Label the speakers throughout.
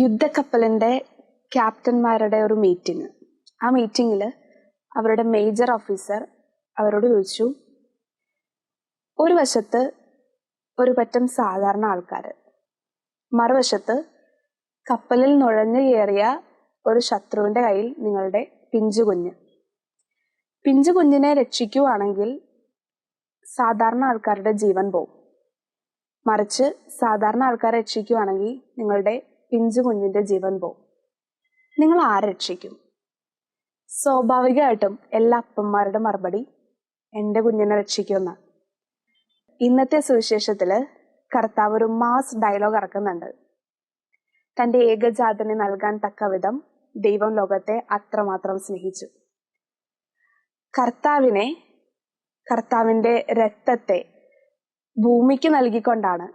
Speaker 1: യുദ്ധക്കപ്പലിൻ്റെ ക്യാപ്റ്റന്മാരുടെ ഒരു മീറ്റിംഗ്. ആ മീറ്റിങ്ങിൽ അവരുടെ മേജർ ഓഫീസർ അവരോട് ചോദിച്ചു, ഒരു വശത്ത് ഒരു പറ്റം സാധാരണ ആൾക്കാർ, മറുവശത്ത് കപ്പലിൽ നുഴഞ്ഞു കയറിയ ഒരു ശത്രുവിൻ്റെ കയ്യിൽ നിങ്ങളുടെ പിഞ്ചു കുഞ്ഞിനെ രക്ഷിക്കുവാണെങ്കിൽ സാധാരണ ആൾക്കാരുടെ ജീവൻ പോവും. മറിച്ച് സാധാരണ ആൾക്കാരെ രക്ഷിക്കുവാണെങ്കിൽ നിങ്ങളുടെ പിഞ്ചു കുഞ്ഞിൻ്റെ ജീവൻ പോവും. നിങ്ങൾ ആരെ രക്ഷിക്കും? സ്വാഭാവികമായിട്ടും എല്ലാ അപ്പന്മാരുടെ മറുപടി എൻ്റെ കുഞ്ഞിനെ രക്ഷിക്കുമെന്നാണ്. ഇന്നത്തെ സുവിശേഷത്തിൽ കർത്താവ് ഒരു മാസ് ഡയലോഗ് ഇറക്കുന്നുണ്ട്. തൻ്റെ ഏകജാതനെ നൽകാൻ തക്ക വിധം ദൈവം ലോകത്തെ അത്രമാത്രം സ്നേഹിച്ചു. കർത്താവിൻ്റെ രക്തത്തെ ഭൂമിക്ക് നൽകിക്കൊണ്ടാണ്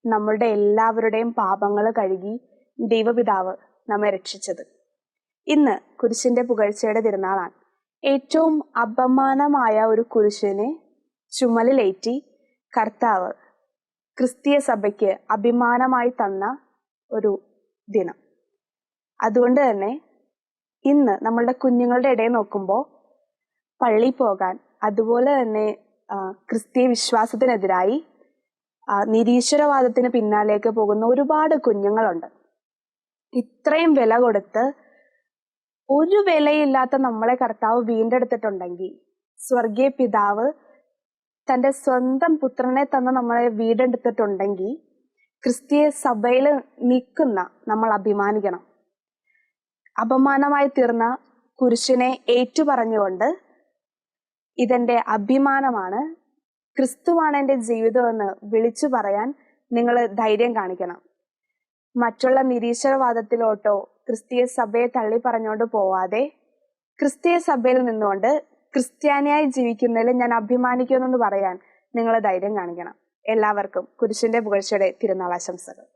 Speaker 1: നമ്മളുടെ എല്ലാവരുടെയും പാപങ്ങൾ കഴുകി ദൈവപിതാവ് നമ്മെ രക്ഷിച്ചത്. ഇന്ന് കുരിശിന്റെ പുകഴ്ചയുടെ തിരുനാളാണ്. ഏറ്റവും അപമാനമായ ഒരു കുരിശിനെ ചുമലിലേറ്റി കർത്താവ് ക്രിസ്തീയ സഭയ്ക്ക് അഭിമാനമായി തന്ന ഒരു ദിനം. അതുകൊണ്ട് തന്നെ ഇന്ന് നമ്മളുടെ കുഞ്ഞുങ്ങളുടെ ഇടയിൽ നോക്കുമ്പോൾ പള്ളി പോകാൻ, അതുപോലെ തന്നെ ക്രിസ്തീയ വിശ്വാസത്തിനെതിരായി നിരീശ്വരവാദത്തിന് പിന്നാലേക്ക് പോകുന്ന ഒരുപാട് കുഞ്ഞുങ്ങളുണ്ട്. ഇത്രയും വില കൊടുത്ത് ഒരു വിലയില്ലാത്ത നമ്മളെ കർത്താവ് വീണ്ടെടുത്തിട്ടുണ്ടെങ്കിൽ, സ്വർഗീയ പിതാവ് തൻ്റെ സ്വന്തം പുത്രനെ തന്ന നമ്മളെ വീണ്ടെടുത്തിട്ടുണ്ടെങ്കിൽ, ക്രിസ്തീയ സഭയിൽ നിൽക്കുന്ന നമ്മൾ അഭിമാനിക്കണം. അപമാനമായി തീർന്ന കുരിശിനെ ഏറ്റുപറഞ്ഞുകൊണ്ട് ഇതെന്റെ അഭിമാനമാണ്, ക്രിസ്തുവാണ് എൻ്റെ ജീവിതമെന്ന് വിളിച്ചു പറയാൻ നിങ്ങൾ ധൈര്യം കാണിക്കണം. മറ്റുള്ള നിരീശ്വരവാദത്തിലോട്ടോ ക്രിസ്തീയ സഭയെ തള്ളി പറഞ്ഞുകൊണ്ട് പോവാതെ ക്രിസ്തീയ സഭയിൽ നിന്നുകൊണ്ട് ക്രിസ്ത്യാനിയായി ജീവിക്കുന്നതിൽ ഞാൻ അഭിമാനിക്കുമെന്ന് പറയാൻ നിങ്ങൾ ധൈര്യം കാണിക്കണം. എല്ലാവർക്കും കുരിശിന്റെ പുകഴ്ചയുടെ തിരുനാൾ ആശംസകൾ.